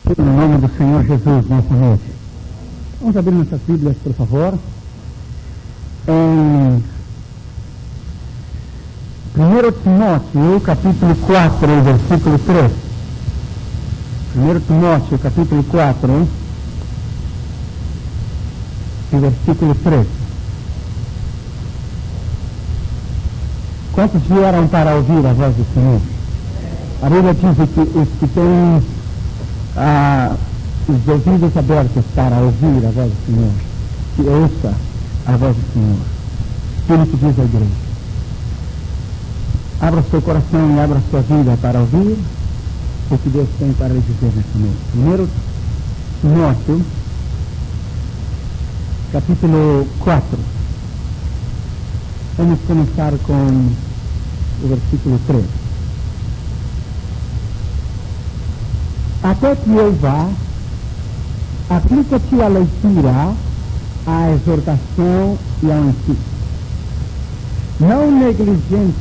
No nome do Senhor Jesus, nossa noite. Vamos abrir nossas Bíblias, por favor. Em 1 Timóteo, capítulo 4, versículo 3. 1 Timóteo, capítulo 4, e versículo 3. Quantos vieram para ouvir a voz do Senhor? A Bíblia diz que os que têm os ouvidos abertos para ouvir a voz do Senhor, que ouça a voz do Senhor. Espírito diz à igreja: abra o seu coração e abra a sua vida para ouvir o que Deus tem para lhe dizer nesta noite. 1 Timóteo, capítulo 4. Vamos começar com o versículo 3. Até que eu vá, aplica-te à leitura, à exortação e ao ensino. Não negligencies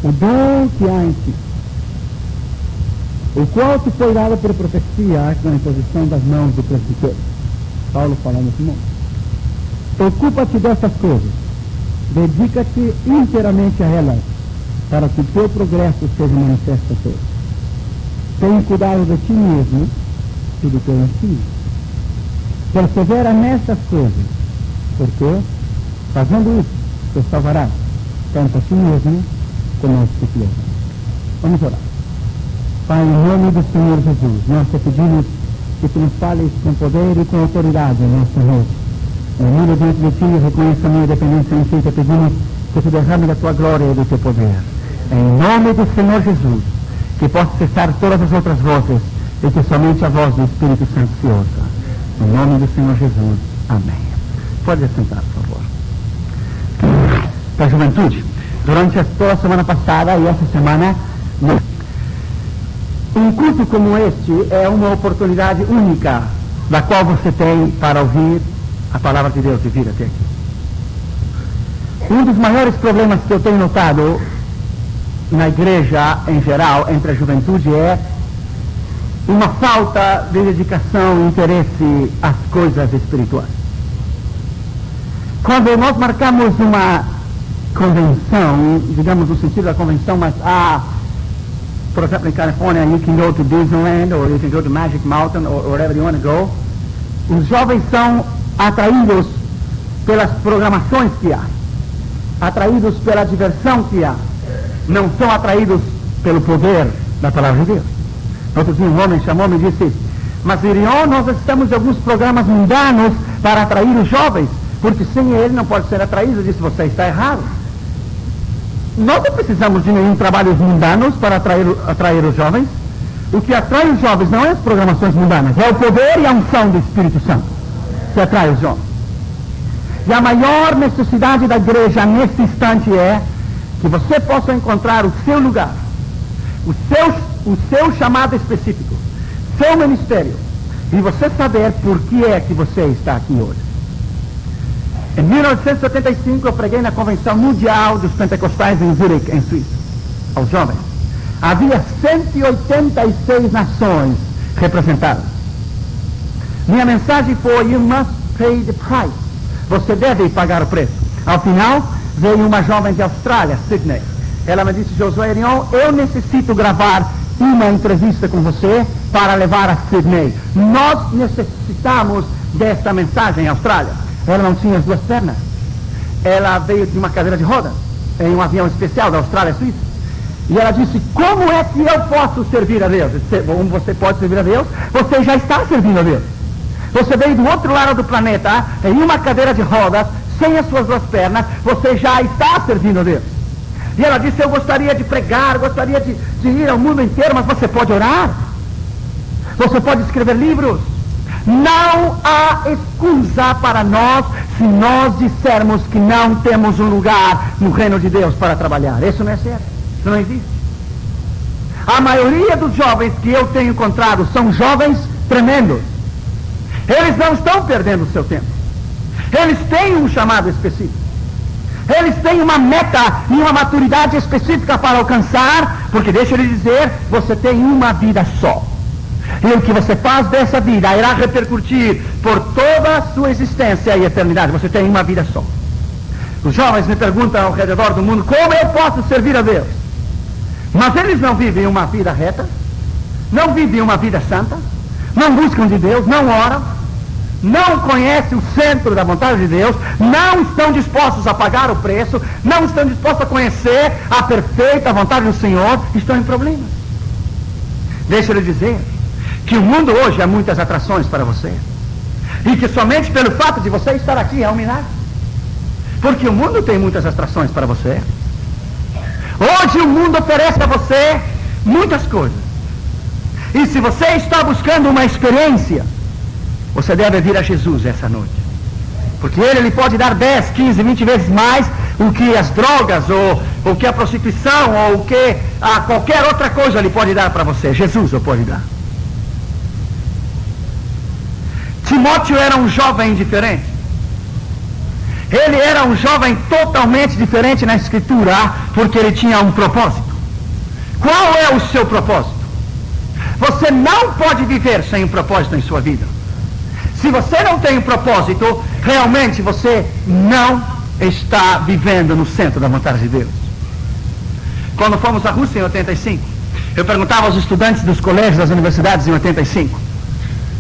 o dom que há em ti, o qual te foi dado por profecia com a imposição das mãos do presbítero. Paulo falando assim: ocupa-te dessas coisas, dedica-te inteiramente a elas, para que teu progresso seja manifesto a todos. Tenha cuidado de ti mesmo e do teu ensino. Persevera nessas coisas, porque, fazendo isso, te salvarás, tanto a ti mesmo como aos que te amam. Vamos orar. Pai, em nome do Senhor Jesus, nós te pedimos que tu nos fales com poder e com autoridade nesta noite. Eu miro diante de ti e reconheço a minha dependência em ti, te pedimos que tu derrame da tua glória e do teu poder. Em nome do Senhor Jesus, que possa cessar todas as outras vozes e que somente a voz do Espírito Santo se ouça. Em nome do Senhor Jesus. Amém. Pode assentar, por favor. Para a juventude, durante toda a semana passada e essa semana, um culto como este é uma oportunidade única da qual você tem para ouvir a palavra de Deus e vir até aqui. Um dos maiores problemas que eu tenho notado na igreja em geral, entre a juventude, é uma falta de dedicação e interesse às coisas espirituais. Quando nós marcamos uma convenção, digamos no sentido da convenção, mas por exemplo, em Califórnia, you can go to Disneyland or you can go to Magic Mountain or wherever you want to go, os jovens são atraídos pelas programações que há, atraídos pela diversão que há, não são atraídos pelo poder da palavra de Deus. Outro dia um homem chamou-me e disse: mas Irion, nós estamos em alguns programas mundanos para atrair os jovens, porque sem ele não pode ser atraído. Eu disse: você está errado. Nós não precisamos de nenhum trabalhos mundanos para atrair os jovens. O que atrai os jovens não é as programações mundanas, é o poder e a unção do Espírito Santo que atrai os jovens. E a maior necessidade da igreja nesse instante é que você possa encontrar o seu lugar, o seu chamado específico, seu ministério, e você saber por que é que você está aqui hoje. Em 1975 eu preguei na Convenção Mundial dos Pentecostais em Zurich, em Suíça, aos jovens. Havia 186 nações representadas. Minha mensagem foi: you must pay the price. Você deve pagar o preço. Ao final, veio uma jovem de Austrália, Sydney. Ela me disse: Josué Irion, eu necessito gravar uma entrevista com você para levar a Sydney. Nós necessitamos desta mensagem em Austrália. Ela não tinha as duas pernas. Ela veio de uma cadeira de rodas, em um avião especial da Austrália à Suíça. E ela disse: como é que eu posso servir a Deus? Como você pode servir a Deus? Você já está servindo a Deus. Você veio do outro lado do planeta, em uma cadeira de rodas, sem as suas duas pernas, você já está servindo a Deus. E ela disse: eu gostaria de pregar, gostaria de ir ao mundo inteiro, mas você pode orar? Você pode escrever livros? Não há excusa para nós se nós dissermos que não temos um lugar no reino de Deus para trabalhar. Isso não é certo, isso não existe. A maioria dos jovens que eu tenho encontrado são jovens tremendos. Eles não estão perdendo o seu tempo. Eles têm um chamado específico. Eles têm uma meta e uma maturidade específica para alcançar, porque deixa eu lhe dizer, você tem uma vida só. E o que você faz dessa vida irá repercutir por toda a sua existência e eternidade. Você tem uma vida só. Os jovens me perguntam ao redor do mundo, como eu posso servir a Deus? Mas eles não vivem uma vida reta, não vivem uma vida santa, não buscam de Deus, não oram, não conhecem o centro da vontade de Deus, não estão dispostos a pagar o preço, não estão dispostos a conhecer a perfeita vontade do Senhor, estão em problemas. Deixa eu lhe dizer que o mundo hoje há muitas atrações para você, e que somente pelo fato de você estar aqui é um milagre, porque o mundo tem muitas atrações para você. Hoje o mundo oferece a você muitas coisas, e se você está buscando uma experiência, você deve vir a Jesus essa noite, porque Ele lhe pode dar 10, 15, 20 vezes mais o que as drogas, ou o que a prostituição, ou o que qualquer outra coisa Ele pode dar para você. Jesus o pode dar. Timóteo era um jovem diferente. Ele era um jovem totalmente diferente na Escritura, porque ele tinha um propósito. Qual é o seu propósito? Você não pode viver sem um propósito em sua vida. Se você não tem um propósito, realmente você não está vivendo no centro da vontade de Deus. Quando fomos à Rússia em 85, eu perguntava aos estudantes dos colégios, das universidades em 85,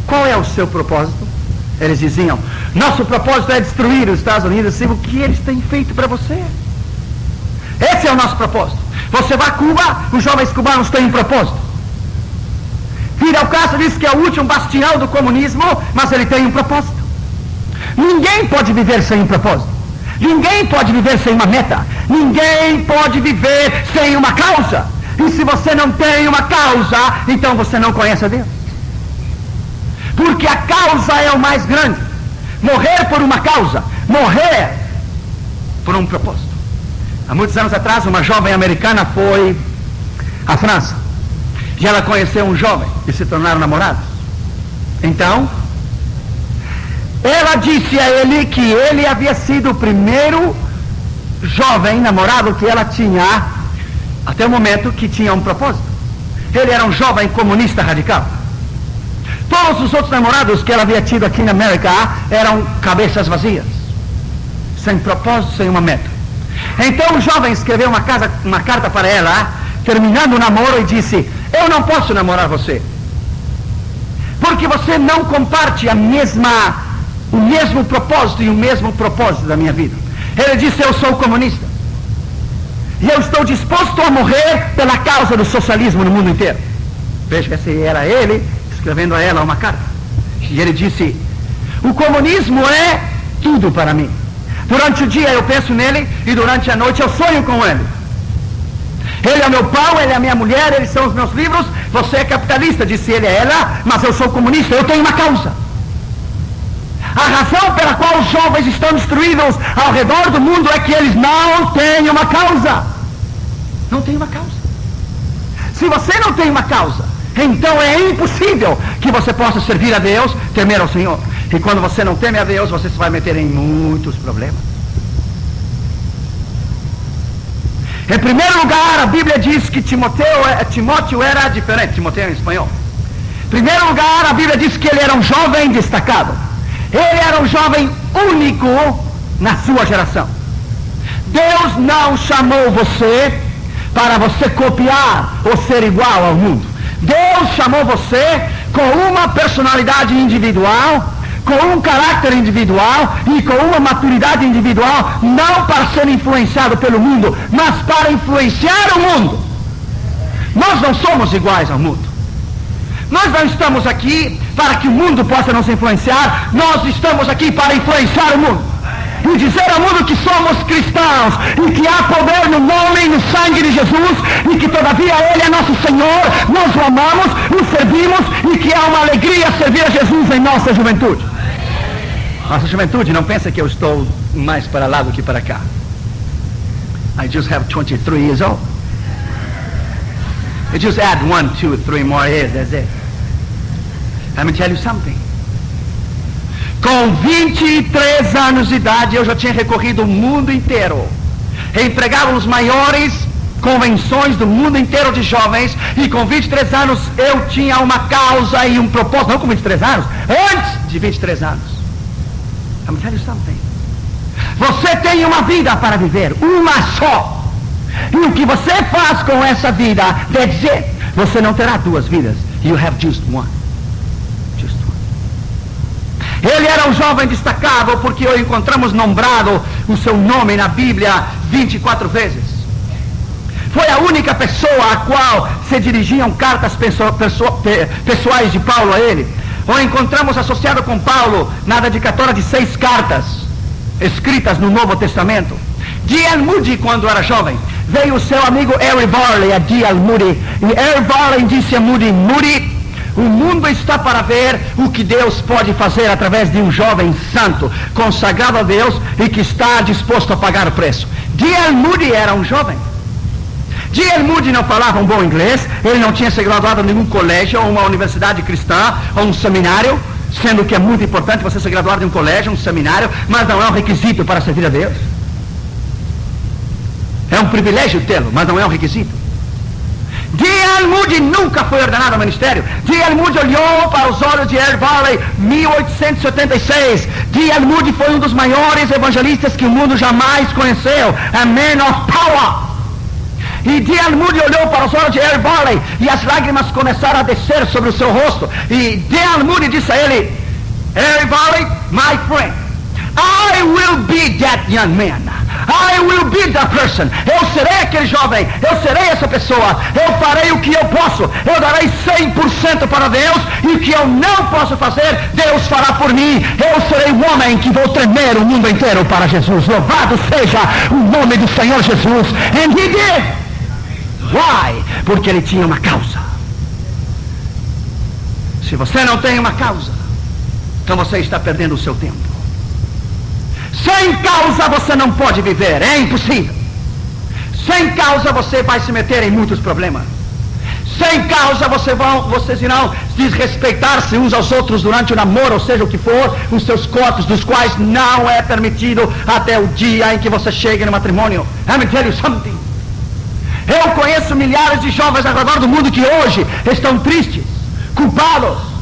qual é o seu propósito? Eles diziam, nosso propósito é destruir os Estados Unidos. O que eles têm feito para você? Esse é o nosso propósito. Você vai a Cuba, os jovens cubanos têm um propósito. Fidel Castro diz que é o último bastião do comunismo, mas ele tem um propósito. Ninguém pode viver sem um propósito. Ninguém pode viver sem uma meta. Ninguém pode viver sem uma causa. E se você não tem uma causa, então você não conhece a Deus. Porque a causa é o mais grande. Morrer por uma causa, morrer por um propósito. Há muitos anos atrás, uma jovem americana foi à França. E ela conheceu um jovem e se tornaram namorados. Então, ela disse a ele que ele havia sido o primeiro jovem namorado que ela tinha, até o momento que tinha um propósito. Ele era um jovem comunista radical. Todos os outros namorados que ela havia tido aqui na América eram cabeças vazias, sem propósito, sem uma meta. Então o jovem escreveu uma carta para ela, terminando o namoro, e disse, eu não posso namorar você, porque você não comparte o mesmo propósito e o mesmo propósito da minha vida. Ele disse, eu sou comunista, e eu estou disposto a morrer pela causa do socialismo no mundo inteiro. Veja, esse era ele escrevendo a ela uma carta. E ele disse, o comunismo é tudo para mim. Durante o dia eu penso nele, e durante a noite eu sonho com ele. Ele é o meu pão, ele é a minha mulher, eles são os meus livros. Você é capitalista, disse ele a ela, mas eu sou comunista, eu tenho uma causa. A razão pela qual os jovens estão destruídos ao redor do mundo é que eles não têm uma causa. Não tem uma causa. Se você não tem uma causa, então é impossível que você possa servir a Deus, temer ao Senhor. E quando você não teme a Deus, você se vai meter em muitos problemas. Em primeiro lugar, a Bíblia diz que Timóteo era diferente. Timóteo em espanhol. Em primeiro lugar, a Bíblia diz que ele era um jovem destacado. Ele era um jovem único na sua geração. Deus não chamou você para você copiar ou ser igual ao mundo. Deus chamou você com uma personalidade individual, com um caráter individual e com uma maturidade individual, não para ser influenciado pelo mundo, mas para influenciar o mundo. Nós não somos iguais ao mundo. Nós não estamos aqui para que o mundo possa nos influenciar, nós estamos aqui para influenciar o mundo. E dizer ao mundo que somos cristãos, e que há poder no nome e no sangue de Jesus, e que todavia Ele é nosso Senhor, nós o amamos, o servimos, e que há uma alegria servir a Jesus em nossa juventude. Nossa juventude, não pensa que eu estou mais para lá do que para cá. I just have 23 years old. I just add 1, 2, 3 more years, that's it. Let me tell you something. Com 23 anos de idade, eu já tinha recorrido o mundo inteiro. Empregava os maiores convenções do mundo inteiro de jovens, e com 23 anos eu tinha uma causa e um propósito. Não com 23 anos, antes de 23 anos. I'm telling you something. Você tem uma vida para viver, uma só. E o que você faz com essa vida, that's it. Você não terá duas vidas. You have just one. Just one. Ele era um jovem destacável porque o encontramos nombrado o seu nome na Bíblia 24 vezes. Foi a única pessoa a qual se dirigiam cartas pessoais de Paulo a ele. O encontramos associado com Paulo na dedicatória de 6 cartas escritas no Novo Testamento. D.L. Moody, quando era jovem, veio o seu amigo Harry Varley a D.L. Moody, e Harry Varley disse a Moody: Moody, o mundo está para ver o que Deus pode fazer através de um jovem santo, consagrado a Deus e que está disposto a pagar o preço. D.L. Moody era um jovem. D.L. Moody não falava um bom inglês, ele não tinha se graduado em nenhum colégio, ou uma universidade cristã, ou um seminário, sendo que é muito importante você se graduar de um colégio, um seminário, mas não é um requisito para servir a Deus. É um privilégio tê-lo, mas não é um requisito. D.L. Moody nunca foi ordenado ao ministério. D.L. Moody olhou para os olhos de Harry Varley em 1876. D.L. Moody foi um dos maiores evangelistas que o mundo jamais conheceu. A man of power. E D.L. Moody olhou para os olhos de Harry Varley e as lágrimas começaram a descer sobre o seu rosto. E D.L. Moody disse a ele: Harry Varley, my friend, I will be that young man. I will be that person. Eu serei aquele jovem, eu serei essa pessoa, eu farei o que eu posso, eu darei 100% para Deus, e o que eu não posso fazer, Deus fará por mim. Eu serei o homem que vou tremer o mundo inteiro para Jesus. Louvado seja o nome do Senhor Jesus. And he did. Why? Porque ele tinha uma causa. Se você não tem uma causa, então você está perdendo o seu tempo. Sem causa você não pode viver, é impossível. Sem causa você vai se meter em muitos problemas. Sem causa vocês irão desrespeitar-se uns aos outros durante o namoro, ou seja o que for, os seus corpos, dos quais não é permitido até o dia em que você chegue no matrimônio. Let me tell you something. Eu conheço milhares de jovens ao redor do mundo que hoje estão tristes, culpados.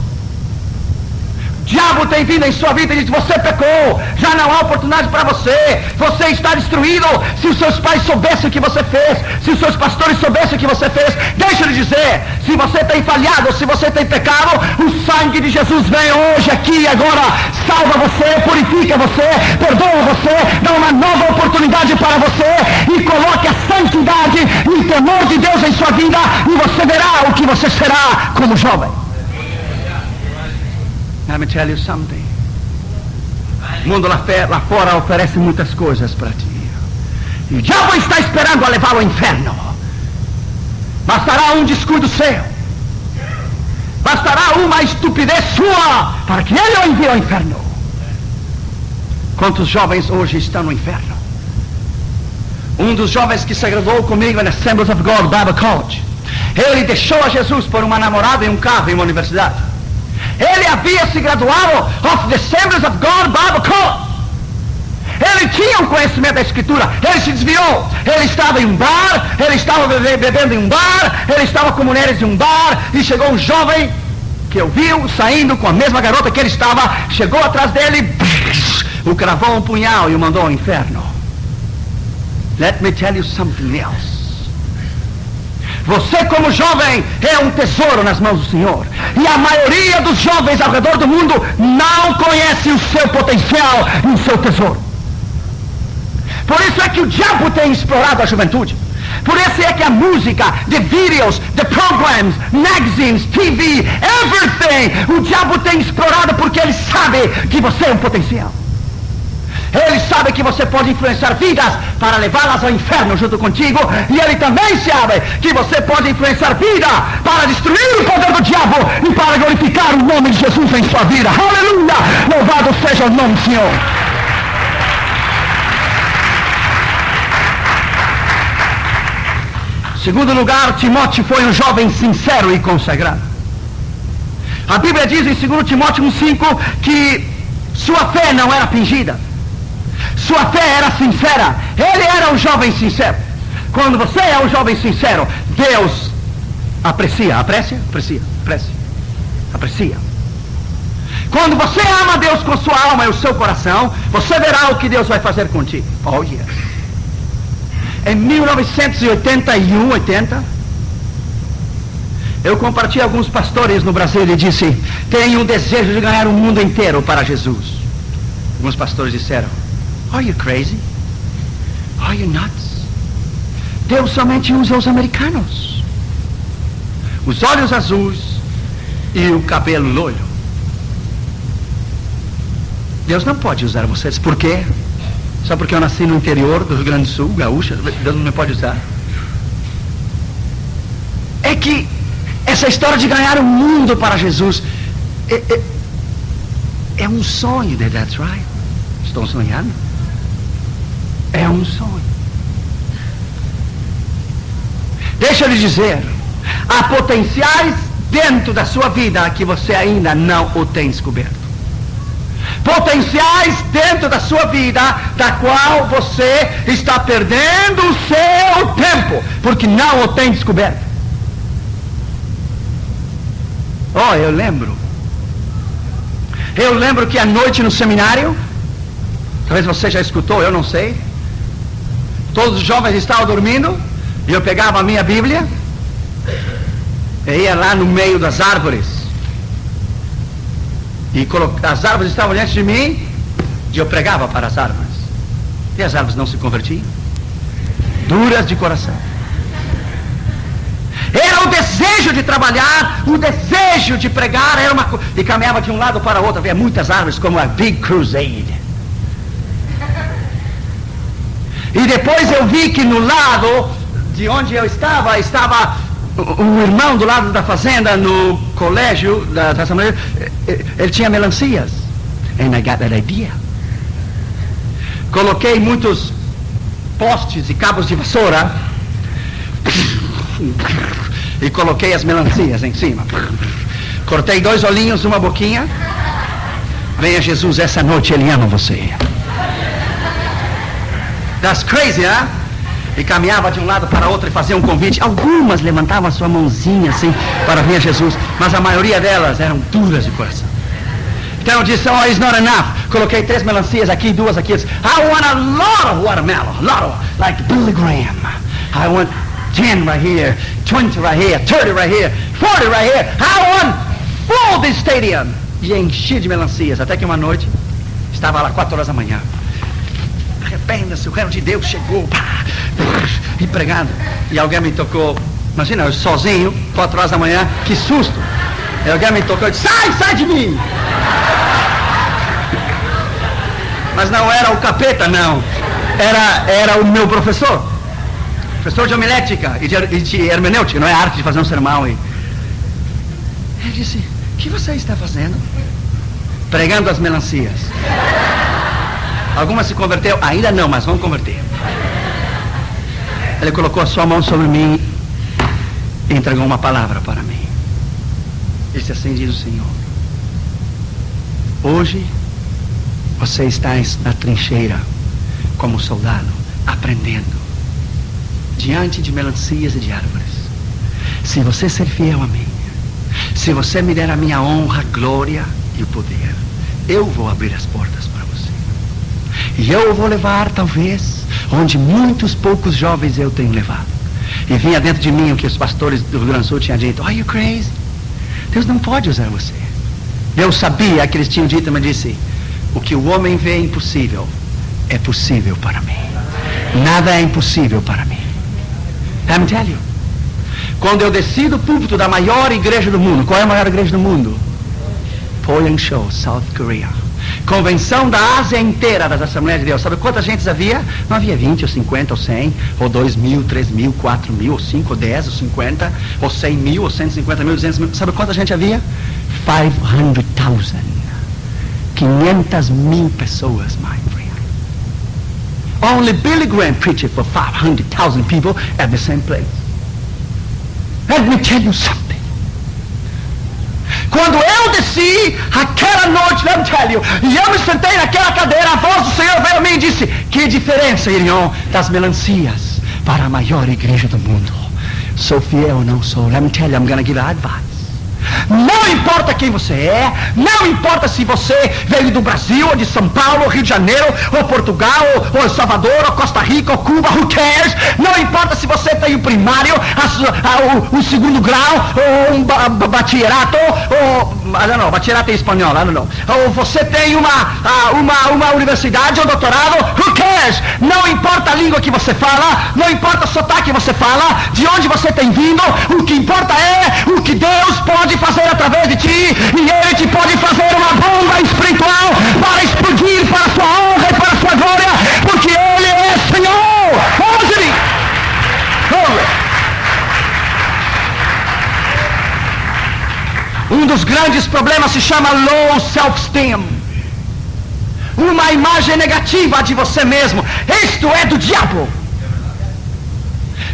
O diabo tem vindo em sua vida e diz: você pecou, já não há oportunidade para você, você está destruído. Se os seus pais soubessem o que você fez, se os seus pastores soubessem o que você fez, deixa eu lhe dizer, se você tem falhado, se você tem pecado, o sangue de Jesus vem hoje, aqui e agora, salva você, purifica você, perdoa você, dá uma nova oportunidade para você, e coloque a santidade e o temor de Deus em sua vida, e você verá o que você será como jovem. Let me tell you something. O mundo lá fora oferece muitas coisas para ti. E o diabo está esperando a levá-lo ao inferno. Bastará um descuido seu. Bastará uma estupidez sua para que ele o envie ao inferno. Quantos jovens hoje estão no inferno? Um dos jovens que se graduou comigo na Assemblies of God Bible College, ele deixou a Jesus por uma namorada em um carro em uma universidade. Ele havia se graduado of the Assemblies of God Bible College. Ele tinha um conhecimento da Escritura. Ele se desviou. Ele estava em um bar, ele estava bebendo em um bar, ele estava com mulheres em um bar, e chegou um jovem que o viu saindo com a mesma garota que ele estava, chegou atrás dele, o cravou um punhal e o mandou ao inferno. Let me tell you something else. Você como jovem é um tesouro nas mãos do Senhor. E a maioria dos jovens ao redor do mundo não conhece o seu potencial e o seu tesouro. Por isso é que o diabo tem explorado a juventude. Por isso é que a música, the videos, the programs, magazines, TV, everything, o diabo tem explorado porque ele sabe que você é um potencial. Ele sabe que você pode influenciar vidas para levá-las ao inferno junto contigo. E ele também sabe que você pode influenciar vida para destruir o poder do diabo e para glorificar o nome de Jesus em sua vida. Aleluia! Louvado seja o nome do Senhor. Segundo lugar, Timóteo foi um jovem sincero e consagrado. A Bíblia diz em 2 Timóteo 1,5 que Sua fé não era fingida. Sua fé era sincera. Ele era um jovem sincero. Quando você é um jovem sincero, Deus aprecia. Quando você ama Deus com sua alma e o seu coração, você verá o que Deus vai fazer contigo. Oh, yes. Em 1981, 80, eu compartilhei alguns pastores no Brasil e disse: tenho um desejo de ganhar o mundo inteiro para Jesus. Alguns pastores disseram: are you crazy? Are you nuts? Deus somente usa os americanos. Os olhos azuis e o cabelo loiro. Deus não pode usar vocês. Por quê? Só porque eu nasci no interior do Rio Grande do Sul, gaúcha, Deus não me pode usar? É que essa história de ganhar o mundo para Jesus é um sonho, that's right. Estão sonhando? É um sonho. Deixa eu lhe dizer, há potenciais dentro da sua vida que você ainda não o tem descoberto. Potenciais dentro da sua vida, da qual você está perdendo o seu tempo, porque não o tem descoberto. Oh, eu lembro que à noite no seminário, talvez você já escutou, eu não sei, todos os jovens estavam dormindo, e eu pegava a minha Bíblia, e ia lá no meio das árvores, e as árvores estavam diante de mim, e eu pregava para as árvores, e as árvores não se convertiam, duras de coração. Era o desejo de trabalhar, o desejo de pregar, e caminhava de um lado para o outro, havia muitas árvores, como a Big Crusade. E depois eu vi que no lado de onde eu estava um irmão do lado da fazenda, no colégio da Assembleia, ele tinha melancias. And I got that idea. Coloquei muitos postes e cabos de vassoura e coloquei as melancias em cima. Cortei 2 olhinhos, uma boquinha. Venha Jesus, essa noite Ele ama você. That's crazy, huh? E caminhava de um lado para outro e fazia um convite. Algumas levantavam a sua mãozinha assim para vir a Jesus, mas a maioria delas eram duras de coração. Então eu disse: oh, it's not enough. Coloquei 3 melancias aqui, 2 aqui. I want a lot of watermelon, like Billy Graham. I want 10 right here, 20 right here, 30 right here, 40 right here. I want full this stadium. E enchi de melancias, até que uma noite, estava lá 4 horas da manhã. Arrependa-se, o reino de Deus chegou, e pregando, e alguém me tocou. Imagina, eu sozinho, 4 horas da manhã, que susto. E alguém me tocou e disse: sai de mim. Mas não era o capeta, não, era o meu professor de homilética e de hermenêutica, não é a arte de fazer um sermão. E ele disse: o que você está fazendo? Pregando as melancias. Algumas se converteu, ainda não, mas vão converter. Ele colocou a sua mão sobre mim e entregou uma palavra para mim. Disse assim: diz o Senhor, hoje você está na trincheira como soldado, aprendendo diante de melancias e de árvores. Se você ser fiel a mim, se você me der a minha honra, glória e o poder, eu vou abrir as portas para você. E eu vou levar, talvez, onde muitos poucos jovens eu tenho levado. E vinha dentro de mim o que os pastores do Rio Grande do Sul tinham dito: are you crazy? Deus não pode usar você. Eu sabia que eles tinham dito, mas disse: o que o homem vê impossível é possível para mim. Nada é impossível para mim. Let me tell you. Quando eu desci do púlpito da maior igreja do mundo, qual é a maior igreja do mundo? Poyangsho, South Korea. Convenção da Ásia inteira das Assembleias de Deus. Sabe quantas gentes havia? Não havia 20, ou 50, ou 100, ou 2 mil, 3 mil, 4 mil, ou 5, ou 10, ou 50, ou 100 mil, ou 150 mil, 200 mil. Sabe quanta gente havia? 500,000. 500 mil pessoas, my friend. Only Billy Graham preached for 500,000 people at the same place. Let me tell you something. Quando eu desci aquela noite, let me tell you, e eu me sentei naquela cadeira, a voz do Senhor veio a mim e disse: que diferença, Irion, das melancias para a maior igreja do mundo? Sou fiel ou não sou? Let me tell you, I'm gonna give advice. Não importa quem você é, não importa se você veio do Brasil, ou de São Paulo, ou Rio de Janeiro, ou Portugal, ou Salvador, ou Costa Rica, ou Cuba, who cares? Não importa se você tem o primário, o segundo grau, ou um bachillerato, ou, I don't know, bachillerato em espanhol, I don't know. Ou você tem uma universidade ou doutorado, who cares? Não importa a língua que você fala, não importa o sotaque que você fala, de onde você tem vindo, o que importa é o que Deus pode fazer através de ti, e Ele te pode fazer uma bomba espiritual para explodir para a sua honra e para a sua glória, porque Ele é Senhor. Um dos grandes problemas se chama low self-esteem, uma imagem negativa de você mesmo. Isto é do diabo.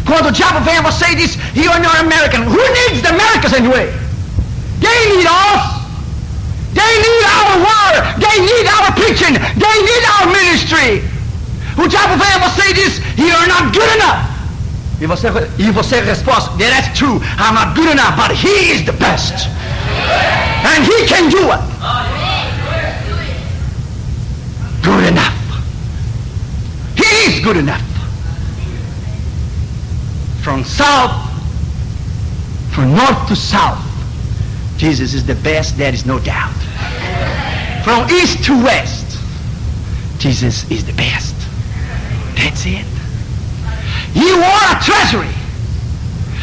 Quando o diabo vem a você e diz: you're not American. Who needs the Americans anyway? They need us. They need our word. They need our preaching. They need our ministry. O diabo vem a você e diz: you're not good enough. E você responde: that's true. I'm not good enough, but He is the best. And He can do it. Good enough. He is good enough. From north to south, Jesus is the best, there is no doubt. From east to west, Jesus is the best. That's it. You are a treasury,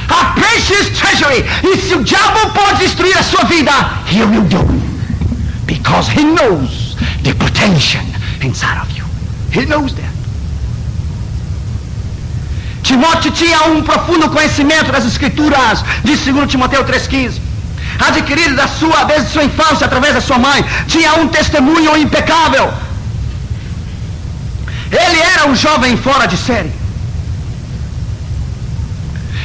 a precious treasury. E se o diabo pode destruir a sua vida, He will do it, because He knows the potential inside of you. He knows that. Timóteo tinha um profundo conhecimento das Escrituras, de 2 Timóteo 3,15, adquirido desde sua infância através da sua mãe. Tinha um testemunho impecável. Ele era um jovem fora de série.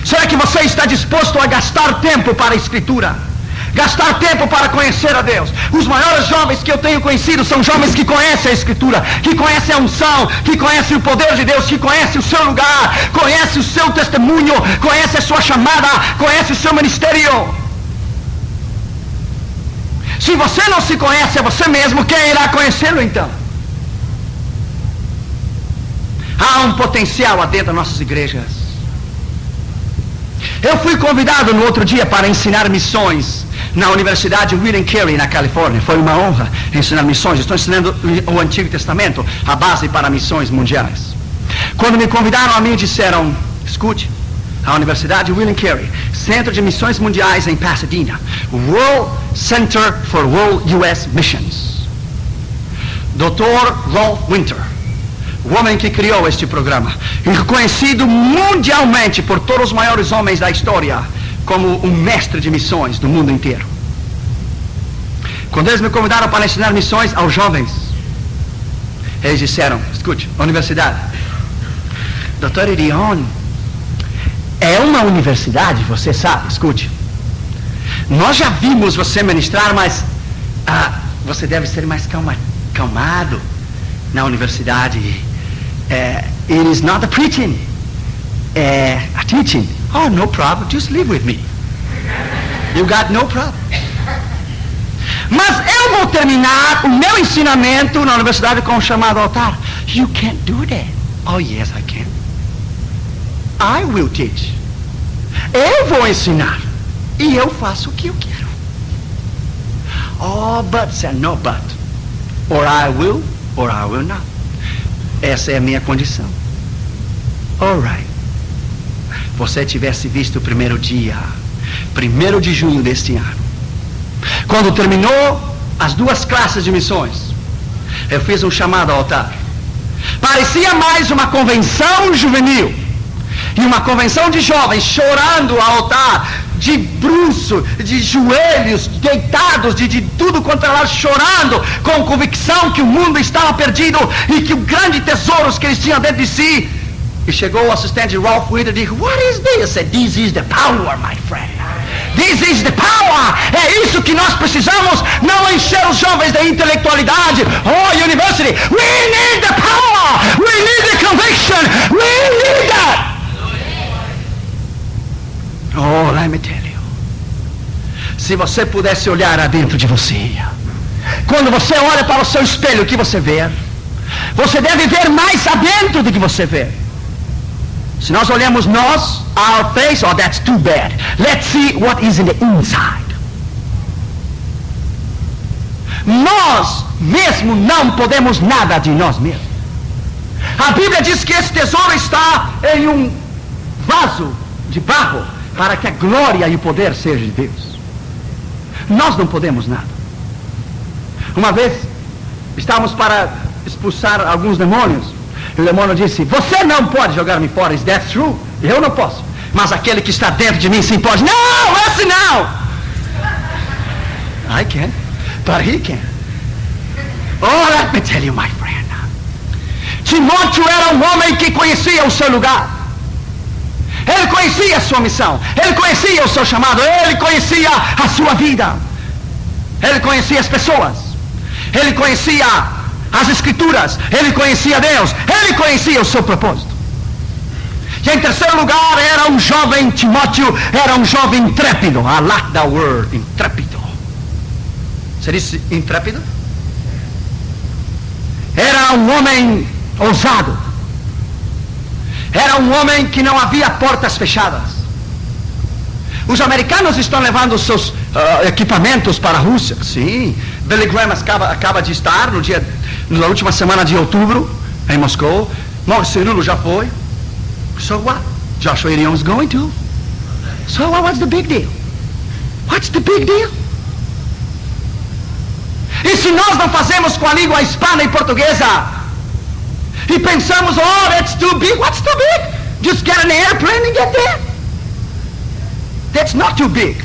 Será que você está disposto a gastar tempo para a Escritura? Gastar tempo para conhecer a Deus? Os maiores jovens que eu tenho conhecido são jovens que conhecem a Escritura, que conhecem a unção, que conhecem o poder de Deus, que conhecem o seu lugar, conhecem o seu testemunho, conhecem a sua chamada, conhecem o seu ministério. Se você não se conhece a você mesmo, quem irá conhecê-lo então? Há um potencial dentro das nossas igrejas. Eu fui convidado no outro dia para ensinar missões na Universidade William Carey, na Califórnia. Foi uma honra ensinar missões. Estou ensinando o Antigo Testamento, a base para missões mundiais. Quando me convidaram a mim, disseram: escute, a Universidade William Carey, Centro de Missões Mundiais em Pasadena, World Center for World U.S. Missions. Dr. Rolf Winter, o homem que criou este programa, e reconhecido mundialmente por todos os maiores homens da história como um mestre de missões do mundo inteiro. Quando eles me convidaram para ensinar missões aos jovens, eles disseram: escute, universidade, Dr. Irion, é uma universidade, você sabe, escute, nós já vimos você ministrar, mas você deve ser mais calmado na universidade. It is not a preaching, a teaching. Oh, no problem, just live with me. You got no problem. Mas eu vou terminar o meu ensinamento na universidade com o chamado altar. You can't do that. Oh, yes, I can. I will teach. Eu vou ensinar. E eu faço o que eu quero. Oh, but, no but. Or I will not. Essa é a minha condição. All right. Você tivesse visto o primeiro dia, 1º de junho deste ano, quando terminou as 2 classes de missões, eu fiz um chamado ao altar. Parecia mais uma convenção juvenil e uma convenção de jovens chorando ao altar, de bruço, de joelhos, deitados, de tudo quanto é lá, chorando, com convicção que o mundo estava perdido e que o grande tesouros que eles tinham dentro de si. E chegou o assistente Rolf Winter e disse: what is this? I said, this is the power, my friend. This This is the power. É isso que nós precisamos. Não encher os jovens de intelectualidade. Oh, university. We need the power. We need the conviction. We need that. Oh, let me tell you. Se você pudesse olhar adentro de você, quando você olha para o seu espelho, o que você vê? Você deve ver mais adentro do que você vê. Se nós olhamos our face, oh, that's too bad. Let's see what is in the inside. Nós mesmo não podemos nada de nós mesmos. A Bíblia diz que esse tesouro está em um vaso de barro, para que a glória e o poder sejam de Deus. Nós não podemos nada. Uma vez estávamos para expulsar alguns demônios. E o demônio disse: você não pode jogar-me fora. Is that true? Eu não posso. Mas aquele que está dentro de mim sim pode. Não, esse não. I can, but he can. Oh, let me tell you, my friend. Timóteo era um homem que conhecia o seu lugar. Ele conhecia a sua missão. Ele conhecia o seu chamado. Ele conhecia a sua vida. Ele conhecia as pessoas. Ele conhecia as escrituras. Ele conhecia Deus. Ele conhecia o seu propósito. E em terceiro lugar, era um jovem, Timóteo era um jovem intrépido. I like that word, intrépido. Você disse intrépido? Era um homem ousado. Era um homem que não havia portas fechadas. Os americanos estão levando os seus equipamentos para a Rússia. Sim. Billy Graham acaba de estar na última semana de outubro em Moscou. Mauro Cirulo já foi. So what? Joshua Irion is going to. So what's the big deal? What's the big deal? E se nós não fazemos com a língua hispana e portuguesa, e pensamos, oh, that's too big. What's too big? Just get an airplane and get there. That's not too big.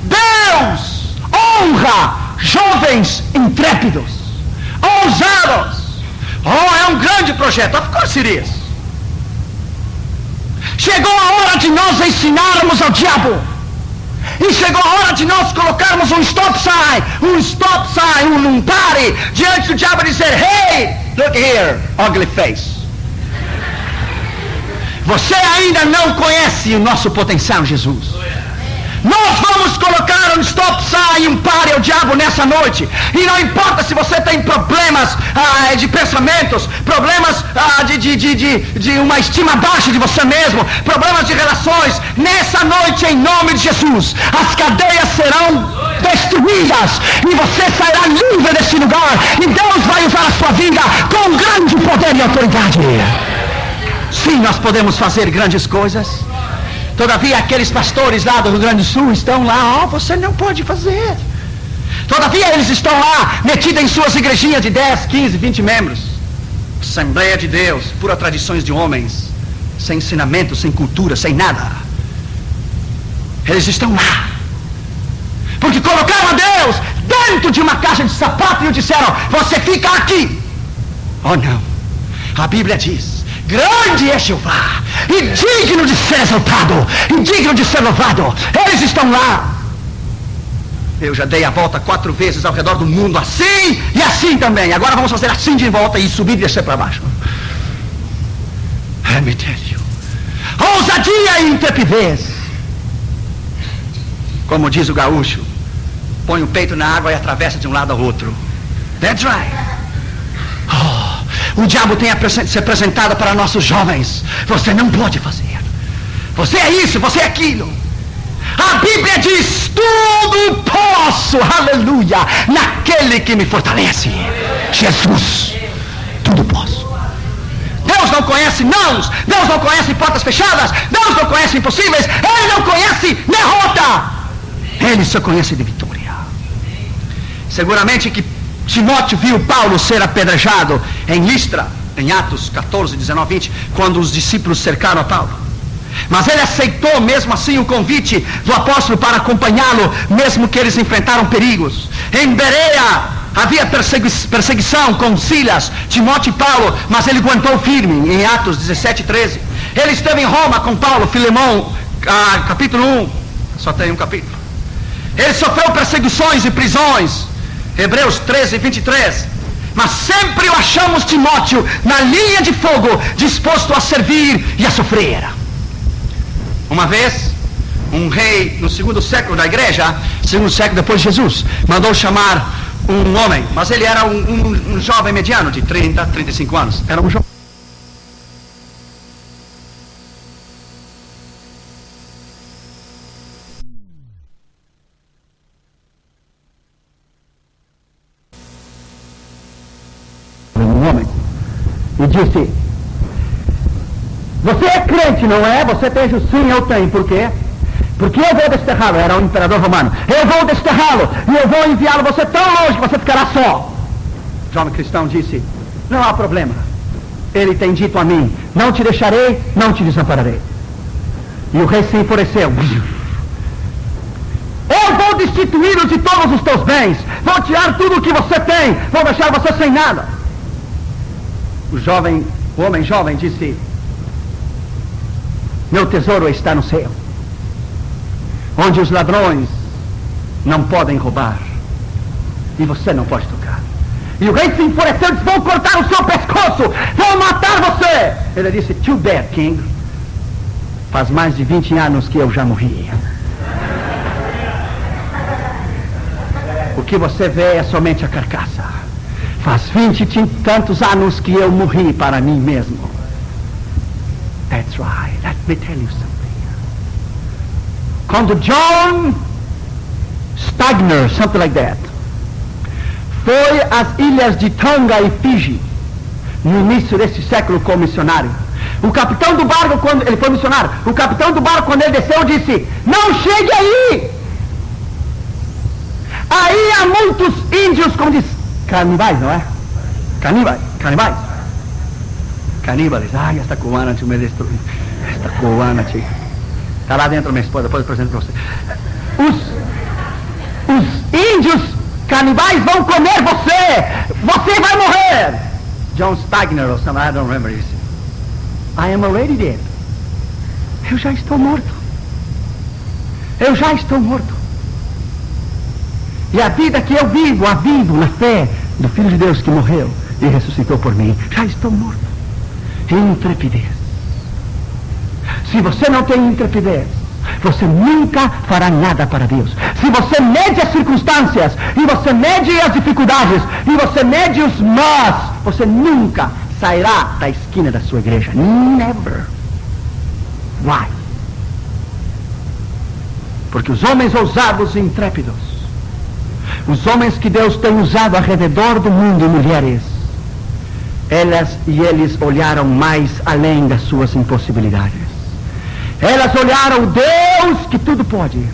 Deus honra jovens intrépidos, ousados. Oh, é um grande projeto. Of course it is. Chegou a hora de nós ensinarmos ao diabo. E chegou a hora de nós colocarmos um stop sign, um pare diante do diabo e dizer: hey, look here, ugly face. Você ainda não conhece o nosso potencial, Jesus. Nós vamos colocar um stop sign, um pare ao diabo nessa noite. E não importa se você tem problemas de pensamentos, problemas de uma estima baixa de você mesmo, problemas de relações. Nessa noite, em nome de Jesus, as cadeias serão destruídas e você sairá livre desse lugar. E Deus vai usar a sua vida com grande poder e autoridade. Sim, nós podemos fazer grandes coisas. Todavia, aqueles pastores lá do Rio Grande do Sul estão lá, você não pode fazer. Todavia, eles estão lá, metidos em suas igrejinhas de 10, 15, 20 membros. Assembleia de Deus, pura tradições de homens, sem ensinamento, sem cultura, sem nada. Eles estão lá, porque colocaram a Deus dentro de uma caixa de sapato e disseram: você fica aqui. Oh não, a Bíblia diz: grande é Jeová, e digno de ser exaltado, e digno de ser louvado. Eles estão lá. Eu já dei a volta 4 vezes ao redor do mundo, assim e assim também. Agora vamos fazer assim de volta e subir e descer para baixo. Let me tell you. Ousadia e intrepidez. Como diz o gaúcho, põe o peito na água e atravessa de um lado ao outro. That's right. O diabo tem se apresentado para nossos jovens: você não pode fazer, você é isso, você é aquilo. A Bíblia diz: tudo posso, aleluia, naquele que me fortalece. Jesus, tudo posso. Deus não conhece nãos, Deus não conhece portas fechadas, Deus não conhece impossíveis, Ele não conhece derrota, Ele só conhece de vitória. Seguramente que Timóteo viu Paulo ser apedrejado em Listra, em Atos 14, 19, 20, quando os discípulos cercaram a Paulo. Mas ele aceitou mesmo assim o convite do apóstolo para acompanhá-lo, mesmo que eles enfrentaram perigos. Em Bereia havia perseguição com Silas, Timóteo e Paulo, mas ele aguentou firme, em Atos 17, 13. Ele esteve em Roma com Paulo, Filemão, capítulo 1, só tem um capítulo. Ele sofreu perseguições e prisões, Hebreus 13, 23. Mas sempre o achamos Timóteo na linha de fogo, disposto a servir e a sofrer. Uma vez, um rei no segundo século da igreja, segundo século depois de Jesus, mandou chamar um homem, mas ele era um jovem mediano de 30, 35 anos. Era um jovem. E disse: você é crente, não é? Você tem isso? Sim, eu tenho. Por quê? Porque eu vou desterrá-lo. Era um imperador romano. Eu vou desterrá-lo e eu vou enviá-lo você tão longe que você ficará só. O jovem cristão disse: não há problema. Ele tem dito a mim: não te deixarei, não te desampararei. E o rei se enfureceu. Eu vou destituí-lo de todos os teus bens. Vou tirar tudo o que você tem. Vou deixar você sem nada. O homem jovem disse: meu tesouro está no céu, onde os ladrões não podem roubar e você não pode tocar. E o rei se enfureceu e disse: vou cortar o seu pescoço, vou matar você. Ele disse: too bad, king. Faz mais de 20 anos que eu já morri. O que você vê é somente a carcaça. Faz 20 e tantos anos que eu morri para mim mesmo. That's right. Let me tell you something. Quando John Stagner, something like that, foi às ilhas de Tonga e Fiji, no início desse século como missionário, o capitão do barco, quando ele foi missionário, o capitão do barco, quando ele desceu, disse: não chegue aí! Aí há muitos índios, como diz, canibais, não é? Caníbales. Ai, esta cubana te me destruiu. Esta cubana te... Está lá dentro, minha esposa, depois eu apresento para você. Os índios canibais vão comer você. Você vai morrer. John Stagner or something, I don't remember this. I am already dead. Eu já estou morto. E a vida que eu vivo na fé do Filho de Deus que morreu e ressuscitou por mim. Já estou morto. Intrepidez. Se você não tem intrepidez, você nunca fará nada para Deus. Se você mede as circunstâncias, e você mede as dificuldades, e você mede os mas, você nunca sairá da esquina da sua igreja. Never. Why? Porque os homens ousados e intrépidos, os homens que Deus tem usado ao redor do mundo, mulheres, elas e eles olharam mais além das suas impossibilidades. Elas olharam o Deus que tudo pode,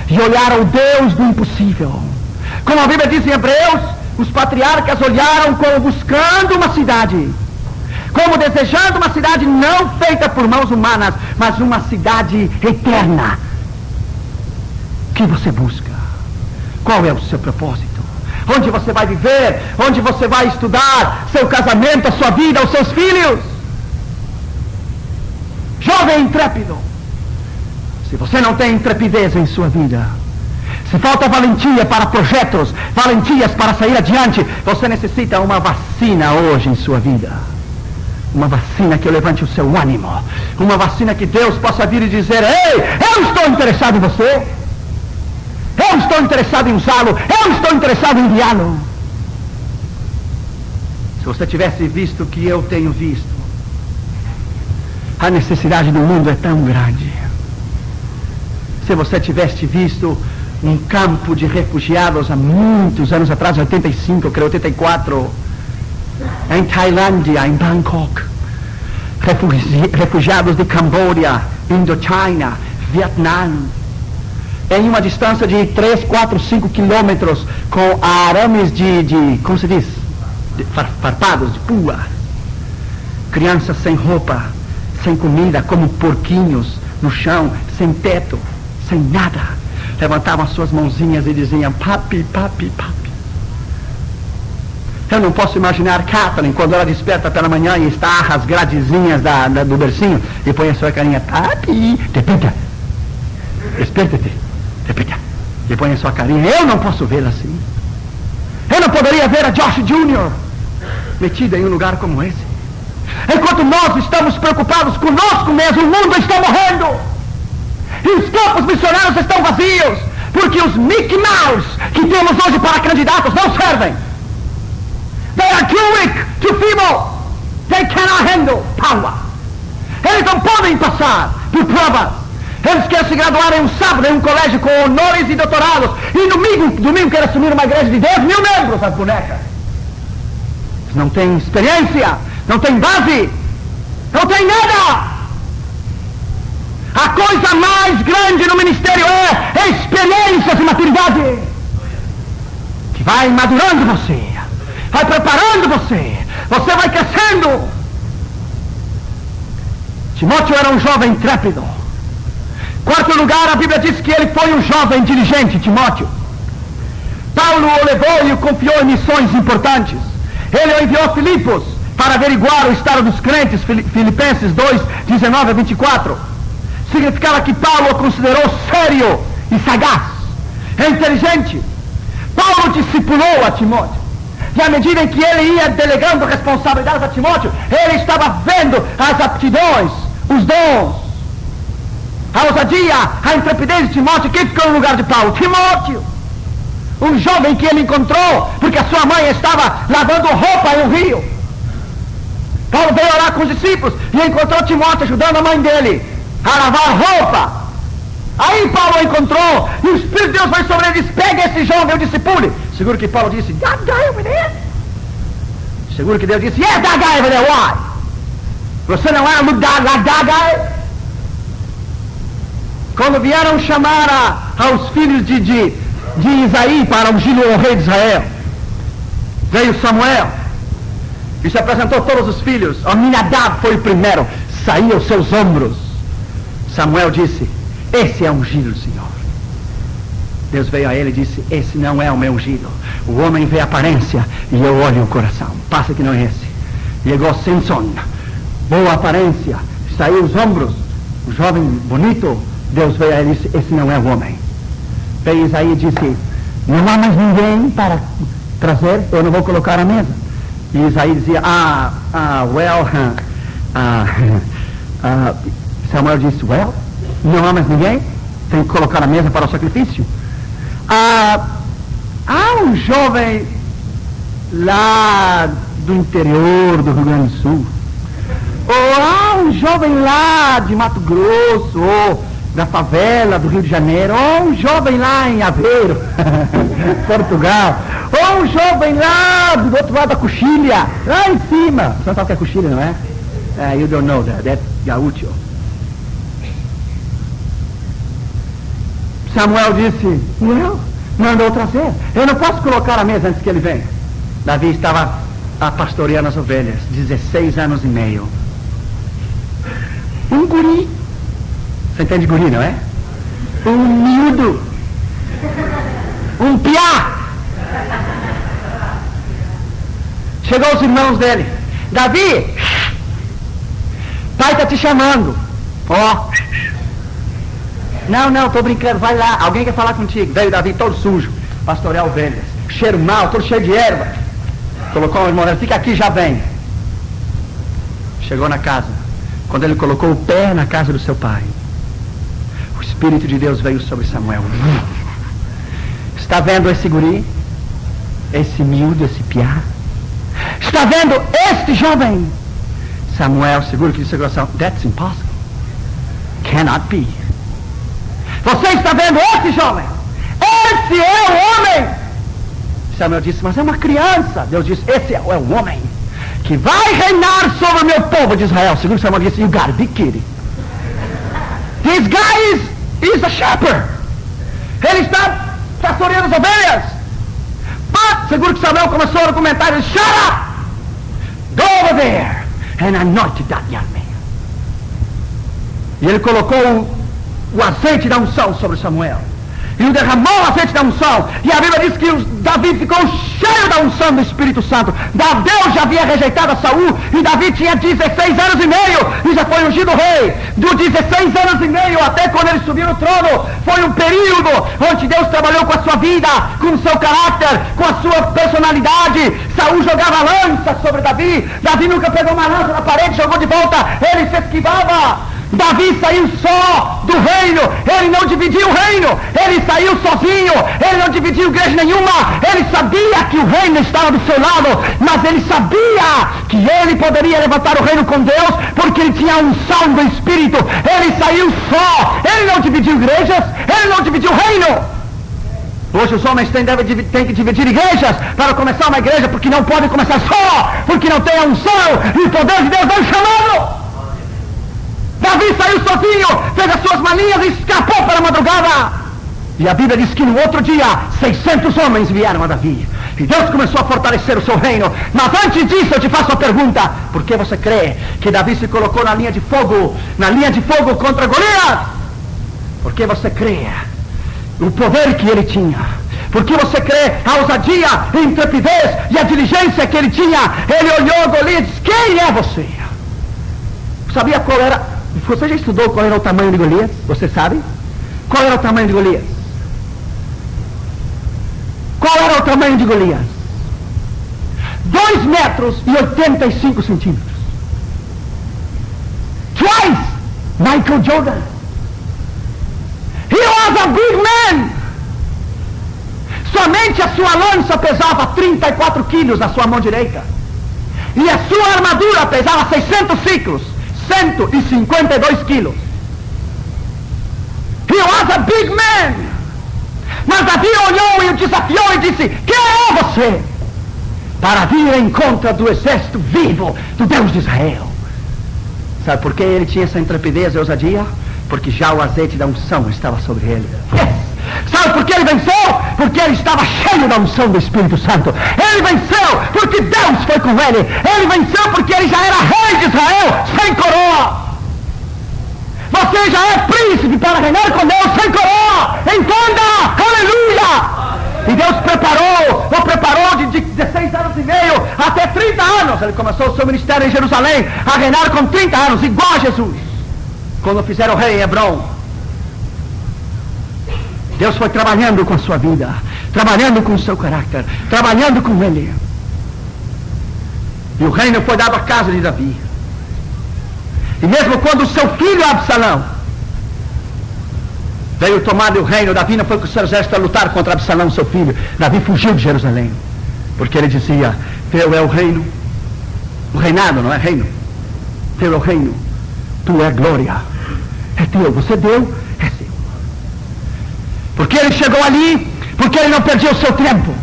e olharam o Deus do impossível. Como a Bíblia diz em Hebreus, os patriarcas olharam como buscando uma cidade, como desejando uma cidade não feita por mãos humanas, mas uma cidade eterna. O que você busca? Qual é o seu propósito? Onde você vai viver? Onde você vai estudar? Seu casamento, a sua vida, os seus filhos? Jovem intrépido, se você não tem intrepidez em sua vida, se falta valentia para projetos, valentias para sair adiante, você necessita uma vacina hoje em sua vida. Uma vacina que levante o seu ânimo. Uma vacina que Deus possa vir e dizer: ei, eu estou interessado em você. Eu estou interessado em usá-lo. Eu estou interessado em enviá-lo. Se você tivesse visto o que eu tenho visto, a necessidade do mundo é tão grande. Se você tivesse visto um campo de refugiados há muitos anos atrás, 85, creio 84, em Tailândia, em Bangkok, refugiados de Camboja, Indochina, Vietnã, em uma distância de 3, 4, 5 quilômetros, com arames de como se diz? Farpados, de pua. Crianças sem roupa, sem comida, como porquinhos no chão, sem teto, sem nada. Levantavam as suas mãozinhas e diziam: papi, papi, papi. Eu não posso imaginar Kathleen quando ela desperta pela manhã e está às gradezinhas do bercinho e põe a sua carinha: papi, de repente, Desperte-te. Repita. E põe a sua carinha. Eu não posso vê-la assim. Eu não poderia ver a Josh Jr. metida em um lugar como esse. Enquanto nós estamos preocupados conosco mesmo, o mundo está morrendo. E os campos missionários estão vazios. Porque os Mickey Mouse que temos hoje para candidatos não servem. They are too weak, too feeble. They cannot handle power. Eles não podem passar por provas. Eles querem se graduar em um sábado em um colégio com honores e doutorados. E domingo querem assumir uma igreja de 10 mil membros, as bonecas. Eles não têm experiência, não têm base, não têm nada. A coisa mais grande no ministério é experiências e maturidade. Que vai madurando você, vai preparando você, você vai crescendo. Timóteo era um jovem intrépido. Quarto lugar, a Bíblia diz que ele foi um jovem diligente, Timóteo. Paulo o levou e o confiou em missões importantes. Ele o enviou a Filipos para averiguar o estado dos crentes, Filipenses 2, 19 a 24. Significava que Paulo o considerou sério e sagaz, é inteligente. Paulo discipulou a Timóteo. E à medida em que ele ia delegando responsabilidades a Timóteo, ele estava vendo as aptidões, os dons, a ousadia, a intrepidez de Timóteo. Quem ficou no lugar de Paulo? Timóteo. Um jovem que ele encontrou, porque a sua mãe estava lavando roupa em um rio. Paulo veio orar com os discípulos e encontrou Timóteo ajudando a mãe dele a lavar roupa. Aí Paulo o encontrou e o Espírito de Deus vai sobre ele e diz: pega esse jovem, o discipule. Seguro que Paulo disse: that guy over there. Seguro que Deus disse: yes, that guy over there, why? Você não é like that guy? Quando vieram chamar aos filhos de Isaí para ungir o rei de Israel, veio Samuel e se apresentou todos os filhos. Aminadab foi o primeiro, saiu aos seus ombros. Samuel disse: esse é ungido do Senhor. Deus veio a ele e disse: esse não é o meu ungido. O homem vê a aparência e eu olho o coração. Passa que não é esse. Chegou Samson, boa aparência, saiu os ombros, o jovem bonito. Deus veio a ele e disse: esse não é o homem. Veio Isaí e disse: não há mais ninguém para trazer, eu não vou colocar a mesa. E Isaí dizia: Samuel disse: well, não há mais ninguém, tem que colocar a mesa para o sacrifício. Há um jovem lá do interior do Rio Grande do Sul, ou há um jovem lá de Mato Grosso, ou da favela do Rio de Janeiro, ou um jovem lá em Aveiro, Portugal, ou um jovem lá do outro lado da Coxilha, lá em cima. Você não sabe o que é Coxilha, não é? You don't know that, that's gaúcho. Samuel disse: não, mandou trazer. Eu não posso colocar a mesa antes que ele venha. Davi estava pastoreando as ovelhas, 16 anos e meio. Um guri. Você entende guri, não é? Um miúdo. Um piá. Chegou os irmãos dele: Davi, pai está te chamando. Ó. Não, estou brincando, vai lá, alguém quer falar contigo. Veio Davi todo sujo, pastorear ovelhas, cheiro mal, todo cheio de erva. Colocou o irmão dele: fica aqui, já vem. Chegou na casa. Quando ele colocou o pé na casa do seu pai, o Espírito de Deus veio sobre Samuel. Está vendo esse guri? Esse miúdo, esse piá? Está vendo este jovem? Samuel, seguro que disse no coração: that's impossible. Cannot be. Você está vendo esse jovem? Esse é o homem. Samuel disse: mas é uma criança. Deus disse: esse é o homem que vai reinar sobre o meu povo de Israel. Segundo Samuel disse: you gotta be kidding. This guy is a shepherd. Ele está pastoreando as ovelhas. But, seguro que Samuel começou a argumentar. Ele disse: shut up. Go over there and anoint that young man. E ele colocou o azeite da unção sobre Samuel. e o derramou o azeite da unção. E a Bíblia diz que Davi ficou cheio da unção do Espírito Santo. Deus já havia rejeitado a Saul, e Davi tinha 16 anos e meio, e já foi ungido rei. Dos 16 anos e meio até quando ele subiu no trono, foi um período onde Deus trabalhou com a sua vida, com o seu caráter, com a sua personalidade. Saul jogava lança sobre Davi. Davi nunca pegou uma lança na parede, jogou de volta, ele se esquivava. Davi saiu só do reino, ele não dividiu o reino, ele saiu sozinho, ele não dividiu igreja nenhuma. Ele sabia que o reino estava do seu lado, mas ele sabia que ele poderia levantar o reino com Deus, porque ele tinha a unção do Espírito. Ele saiu só, ele não dividiu igrejas, ele não dividiu o reino. Hoje os homens têm que dividir igrejas para começar uma igreja, porque não podem começar só, porque não tem a unção e o poder de Deus não chamando. Davi saiu sozinho, fez as suas maninhas e escapou para a madrugada. E a Bíblia diz que no outro dia 600 homens vieram a Davi, e Deus começou a fortalecer o seu reino. Mas antes disso eu te faço a pergunta: por que você crê que Davi se colocou na linha de fogo contra Golias? Por que você crê o poder que ele tinha? Por que você crê a ousadia, a intrepidez e a diligência que ele tinha? Ele olhou Golias e disse: quem é você? Sabia qual era? Você já estudou qual era o tamanho de Golias? Você sabe? Qual era o tamanho de Golias? Qual era o tamanho de Golias? 2 metros e 85 centímetros. Twice Michael Jordan. He was a big man. Somente a sua lança pesava 34 quilos na sua mão direita. E a sua armadura pesava 600 ciclos. 152 quilos. He was a big man. Mas Davi olhou e o desafiou e disse: quem é você? Para vir em contra do exército vivo do Deus de Israel. Sabe por que ele tinha essa intrepidez e ousadia? Porque já o azeite da unção estava sobre ele. Sabe por que ele venceu? Porque ele estava cheio da unção do Espírito Santo. Ele venceu porque Deus foi com ele. Ele venceu porque ele já era rei de Israel sem coroa. Você já é príncipe para reinar com Deus sem coroa. Entenda! Aleluia! E Deus o preparou de 16 anos e meio até 30 anos. Ele começou o seu ministério em Jerusalém a reinar com 30 anos, igual a Jesus. Quando fizeram o rei em Hebrom, Deus foi trabalhando com a sua vida, trabalhando com o seu caráter, trabalhando com ele. E o reino foi dado à casa de Davi. E mesmo quando o seu filho Absalão veio tomar o reino, Davi não foi com o seu exército a lutar contra Absalão, seu filho. Davi fugiu de Jerusalém, porque ele dizia: teu é o reino, o reinado não é reino, teu é o reino, tu é glória, é teu, você deu, é seu. Porque ele chegou ali, porque ele não perdia o seu tempo.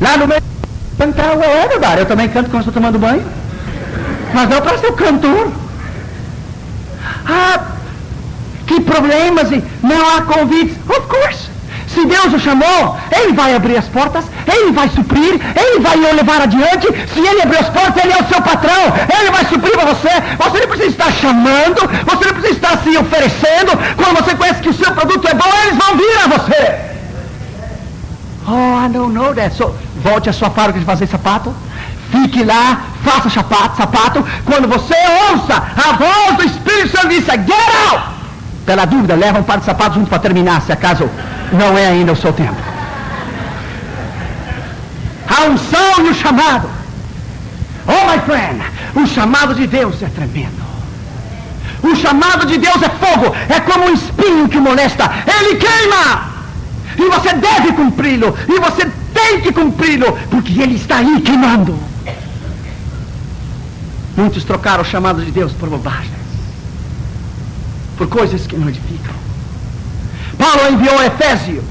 Lá no meio cantar, eu também canto quando estou tomando banho, mas não para ser o cantor. Que problemas, e não há convites. Of course, se Deus o chamou, Ele vai abrir as portas, Ele vai suprir, Ele vai o levar adiante. Se Ele abrir as portas, Ele é o seu patrão, Ele vai suprir para você. Você não precisa estar chamando, você não precisa estar se oferecendo. Quando você conhece que o seu produto é bom, eles vão vir a você. Oh, I don't know that. So, volte à sua fábrica de fazer sapato, fique lá, faça sapato. Quando você ouça a voz do Espírito Santo diz: get out! Pela dúvida, leva um par de sapatos junto para terminar, se acaso não é ainda o seu tempo. A unção e o chamado. Oh, my friend, o chamado de Deus é tremendo. O chamado de Deus é fogo, é como um espinho que molesta, ele queima. E você deve cumpri-lo, e você tem que cumpri-lo, porque ele está aí queimando. Muitos trocaram o chamado de Deus por bobagens, por coisas que não edificam. Paulo enviou Efésios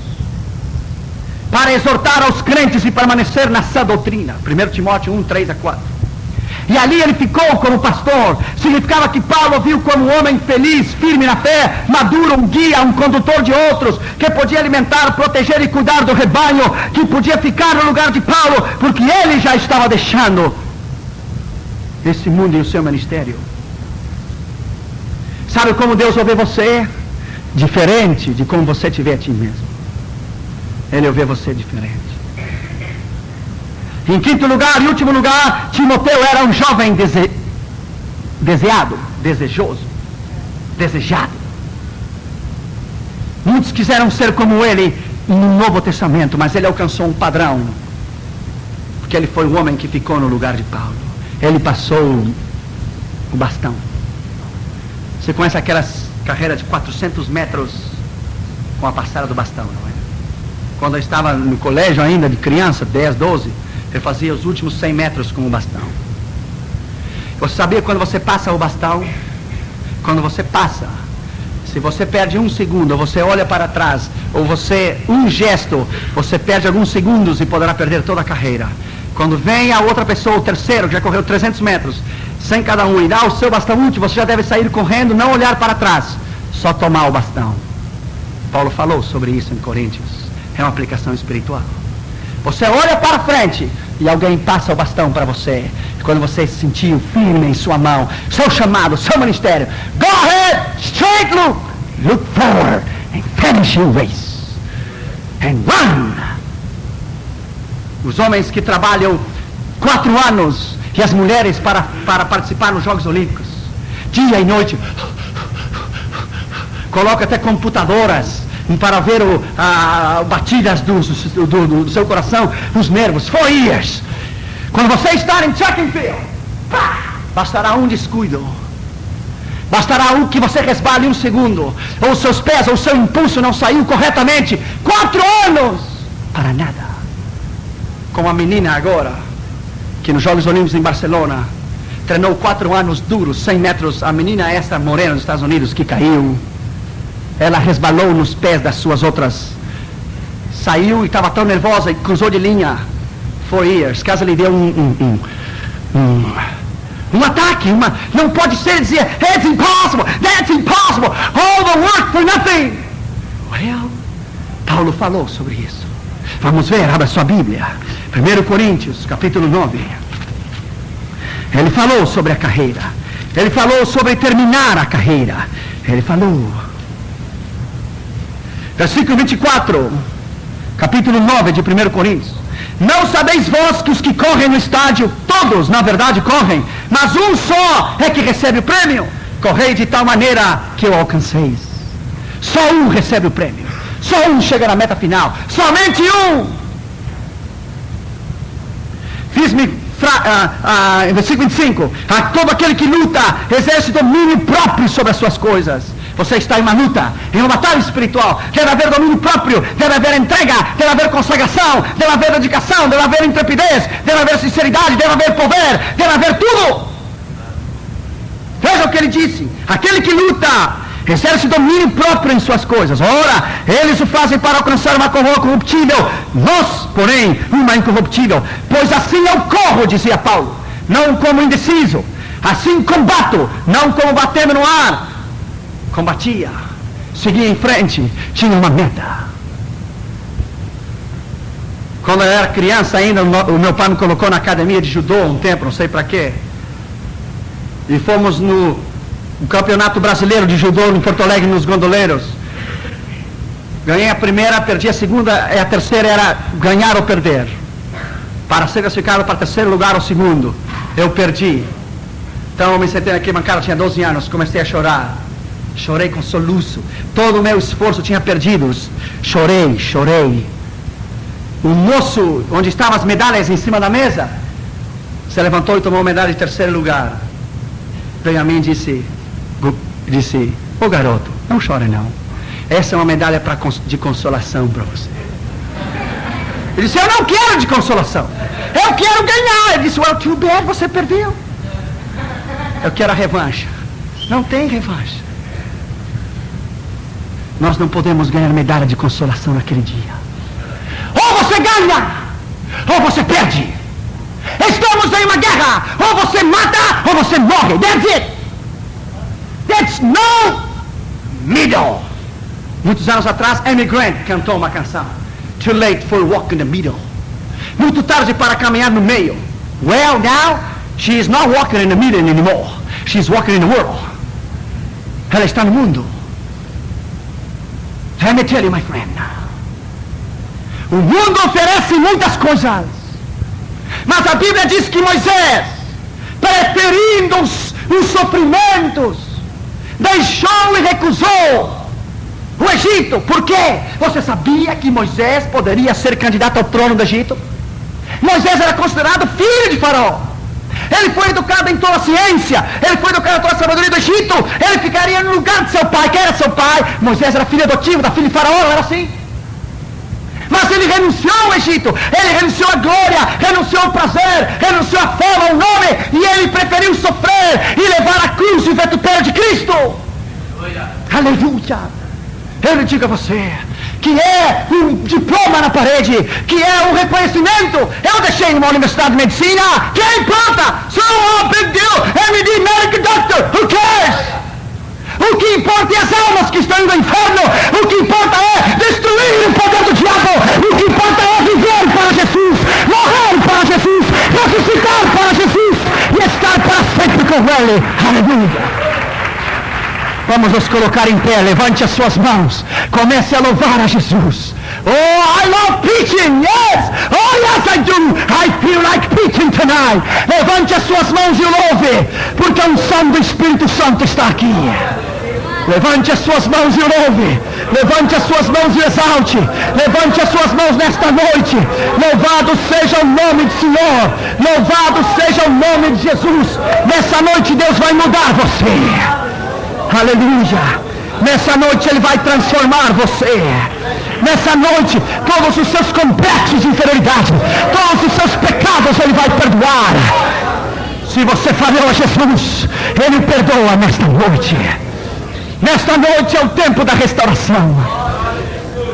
para exortar aos crentes e permanecer na sã doutrina. 1 Timóteo 1, 3-4. E ali ele ficou como pastor. Significava que Paulo viu como um homem feliz, firme na fé, maduro, um guia, um condutor de outros, que podia alimentar, proteger e cuidar do rebanho, que podia ficar no lugar de Paulo, porque ele já estava deixando esse mundo e o seu ministério. Sabe como Deus ouve você? diferente de como você te vê a ti mesmo. Ele vê você diferente. Em quinto lugar e último lugar, Timoteu era um jovem desejado, desejado. Muitos quiseram ser como ele no Novo Testamento, mas ele alcançou um padrão, porque ele foi o homem que ficou no lugar de Paulo. Ele passou o bastão. Você conhece aquelas carreiras de 400 metros com a passada do bastão, não é? Quando eu estava no colégio ainda, de criança, 10, 12, eu fazia os últimos 100 metros com o bastão. Você sabia quando você passa o bastão? Quando você passa, se você perde um segundo, ou você olha para trás, ou você, um gesto, você perde alguns segundos e poderá perder toda a carreira. Quando vem a outra pessoa, o terceiro, que já correu 300 metros, sem cada um, e dá o seu bastão último, você já deve sair correndo, não olhar para trás, só tomar o bastão. Paulo falou sobre isso em Coríntios. É uma aplicação espiritual. Você olha para frente e alguém passa o bastão para você. Quando você se sentiu firme em sua mão, seu chamado, seu ministério, go ahead, straight look forward and finish your race and run. Os homens que trabalham 4 anos e as mulheres para participar nos Jogos Olímpicos, dia e noite, coloca até computadoras para ver batidas do seu coração, os nervos, 4 years. Quando você está em track and field, bastará um descuido, bastará que você resbale um segundo, ou os seus pés, ou o seu impulso não saiu corretamente. 4 anos para nada. Como a menina agora, que nos Jogos Olímpicos em Barcelona treinou 4 anos duros, 100 metros, a menina essa morena nos Estados Unidos que caiu. Ela resbalou nos pés das suas outras. Saiu e estava tão nervosa e cruzou de linha. 4 years. Caso lhe deu um ataque. Não pode ser dizer, it's impossible, that's impossible, all the work for nothing. Well, Paulo falou sobre isso. Vamos ver, abra sua Bíblia. 1 Coríntios, capítulo 9. Ele falou sobre a carreira. Ele falou sobre terminar a carreira. Ele falou... Versículo 24, capítulo 9 de 1 Coríntios. Não sabeis vós que os que correm no estádio, todos na verdade correm, mas um só é que recebe o prêmio? Correi de tal maneira que o alcanceis. Só um recebe o prêmio. Só um chega na meta final. Somente um. Fiz-me, versículo 25, a todo aquele que luta, exerce domínio próprio sobre as suas coisas. Você está em uma luta, em uma batalha espiritual. Deve haver domínio próprio, deve haver entrega, deve haver consagração, deve haver dedicação, deve haver intrepidez, deve haver sinceridade, deve haver poder, deve haver tudo. Veja o que ele disse: aquele que luta, exerce domínio próprio em suas coisas. Ora, eles o fazem para alcançar uma coroa corruptível, nós, porém, uma incorruptível. Pois assim eu corro, dizia Paulo, não como indeciso, assim combato, não como batendo no ar. Combatia, seguia em frente, tinha uma meta. Quando eu era criança ainda, o meu pai me colocou na academia de judô um tempo, não sei para quê. E fomos no campeonato brasileiro de judô em Porto Alegre, nos Gondoleiros. Ganhei a primeira, perdi a segunda, e a terceira era ganhar ou perder. Para ser classificado para terceiro lugar ou segundo, eu perdi. Então eu me sentei naquele bancada, tinha 12 anos, comecei a chorar. Chorei com soluço. Todo o meu esforço tinha perdido. Chorei. O moço, onde estavam as medalhas em cima da mesa, se levantou e tomou a medalha de terceiro lugar. Veio a mim e disse, ô garoto, não chore não. Essa é uma medalha de consolação para você. Ele disse, eu não quero de consolação. Eu quero ganhar. Ele disse, well, too bad, você perdeu. Eu quero a revanche. Não tem revanche. Nós não podemos ganhar medalha de consolação naquele dia. Ou você ganha, ou você perde. Estamos em uma guerra. Ou você mata, ou você morre. That's it. That's no middle. Muitos anos atrás, Amy Grant cantou uma canção. Too late for walk in the middle. Muito tarde para caminhar no meio. Well, now, she is not walking in the middle anymore. She is walking in the world. Ela está no mundo. Let me tell you, my friend. O mundo oferece muitas coisas. Mas a Bíblia diz que Moisés, preferindo os sofrimentos, deixou e recusou o Egito. Por quê? Você sabia que Moisés poderia ser candidato ao trono do Egito? Moisés era considerado filho de Faraó. Ele foi educado em toda a ciência. Ele foi educado em toda a sabedoria do Egito. Ele ficaria no lugar de seu pai. Quem era seu pai? Moisés era filho adotivo da filha de Faraó, não era assim? Mas ele renunciou ao Egito, ele renunciou à glória, renunciou ao prazer, renunciou à fama, ao nome, e ele preferiu sofrer e levar a cruz e o vituperio de Cristo. Aleluia! Eu digo a você que é um diploma na parede, que é um reconhecimento. Eu deixei uma universidade de medicina, quem importa? So big deal, MD, medical doctor, who cares? O que importa é as almas que estão no inferno. O que importa é destruir o poder do diabo. O que importa é viver para Jesus, morrer para Jesus, ressuscitar para Jesus e estar para sempre com Ele. Aleluia! Vamos nos colocar em pé, levante as suas mãos, comece a louvar a Jesus. Oh, I love preaching, yes! Oh, yes, I do! I feel like preaching tonight. Levante as suas mãos e o louve, porque a unção do Espírito Santo está aqui. Levante as suas mãos e o louve. Levante as suas mãos e exalte. Levante as suas mãos nesta noite. Louvado seja o nome do Senhor. Louvado seja o nome de Jesus. Nessa noite Deus vai mudar você. Aleluia. Nessa noite Ele vai transformar você. Nessa noite, todos os seus complexos de inferioridade, todos os seus pecados Ele vai perdoar. Se você falhou a Jesus, Ele perdoa nesta noite. Nesta noite é o tempo da restauração.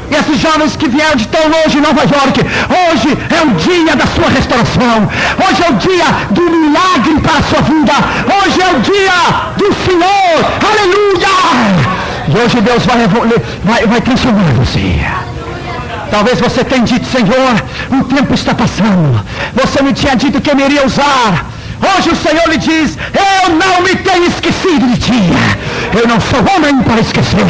E esses jovens que vieram de tão longe de Nova York, hoje é o dia da sua restauração. Hoje é o dia do milagre para a sua vida. Hoje é o dia do Senhor. Aleluia! E hoje Deus vai transformar você. Talvez você tenha dito: Senhor, o tempo está passando. Você me tinha dito que eu me iria usar. Hoje o Senhor lhe diz: eu não me tenho esquecido de ti. Eu não sou homem para esquecer.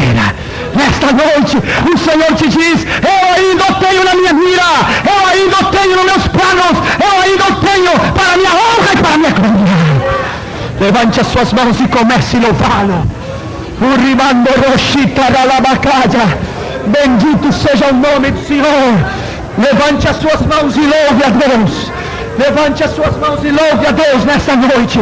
Nesta noite o Senhor te diz: eu ainda o tenho na minha mira. Eu ainda o tenho nos meus planos. Eu ainda o tenho para a minha honra e para a minha glória. Levante as suas mãos e comece a louvá-lo. Bendito seja o nome do Senhor. Levante as suas mãos e louve a Deus. Levante as suas mãos e louve a Deus nesta noite.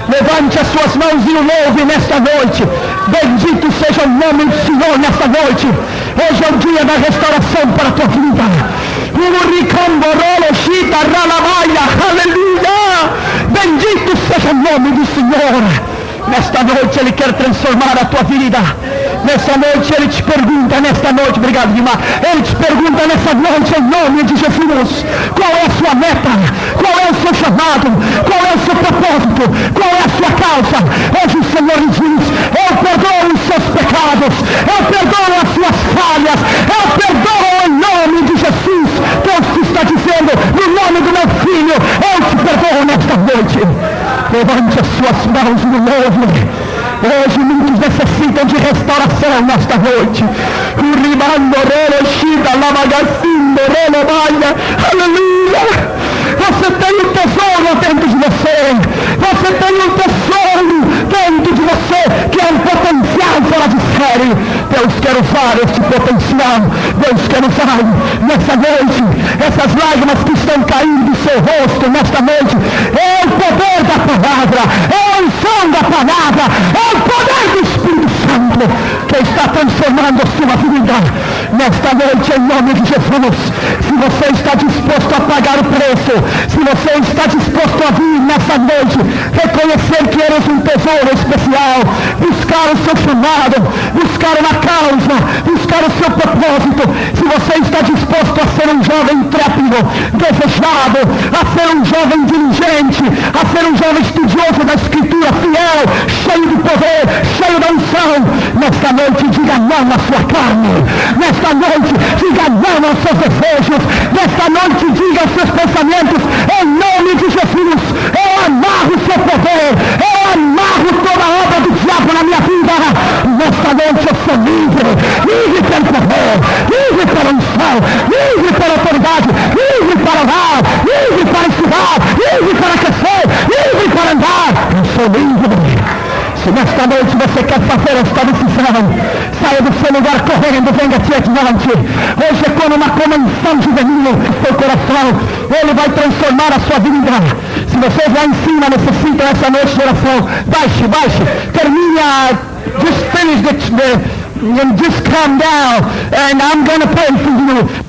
Levante as suas mãos e o louve nesta noite. Bendito seja o nome do Senhor nesta noite. Hoje é o dia da restauração para a tua vida. Aleluia! Bendito seja o nome do Senhor. Nesta noite Ele quer transformar a tua vida. Nessa noite Ele te pergunta, nesta noite, obrigado Guimar, Ele te pergunta nessa noite, em nome de Jesus, qual é a sua meta, qual é o seu chamado, qual é o seu propósito, qual é a sua causa. Hoje o Senhor lhe diz: eu perdoo os seus pecados, eu perdoo as suas falhas, eu perdoo em nome de Jesus. Deus te está dizendo: no nome do meu filho, eu te perdoo nesta noite. Levante as suas mãos no louvo. Hoje muitos necessitam de restauração nesta noite. Aleluia! Você tem um tesouro dentro de você. Você tem um tesouro dentro de você que é um potencial fora de série. Deus quer usar esse potencial. Deus quer usar nessa noite essas lágrimas que estão caindo do seu rosto nesta noite. É o poder da palavra, é a unção da palavra, é o poder do Espírito Santo que está transformando a sua vida nesta noite, em nome de Jesus. Se você está disposto a pagar o preço, se você está disposto a vir nessa noite, reconhecer que eres um tesouro especial, buscar o seu chamado, buscar uma causa, buscar o seu propósito, se você está disposto a ser um jovem intrépido, desejado, a ser um jovem diligente, a ser um jovem estudioso da Escritura, fiel, cheio de poder, cheio da unção, nesta noite diga não à sua carne, nesta noite diga não aos seus desejos, nesta noite diga aos seus pensamentos: em nome de Jesus, eu amarro o seu poder, eu amarro toda a obra do diabo na minha vida. Nesta noite eu sou livre, livre pelo poder, profissão, livre para a autoridade, livre para orar, livre para estudar, livre para crescer, livre para andar. Eu sou livre. Se nesta noite você quer fazer esta decisão, saia do seu lugar correndo, venha aqui adiante. Hoje é como uma convenção juvenil no seu coração. Ele vai transformar a sua vida. Se vocês lá em cima necessitam essa noite de oração, baixe, termine just finish and just come down and I'm going to pray for you.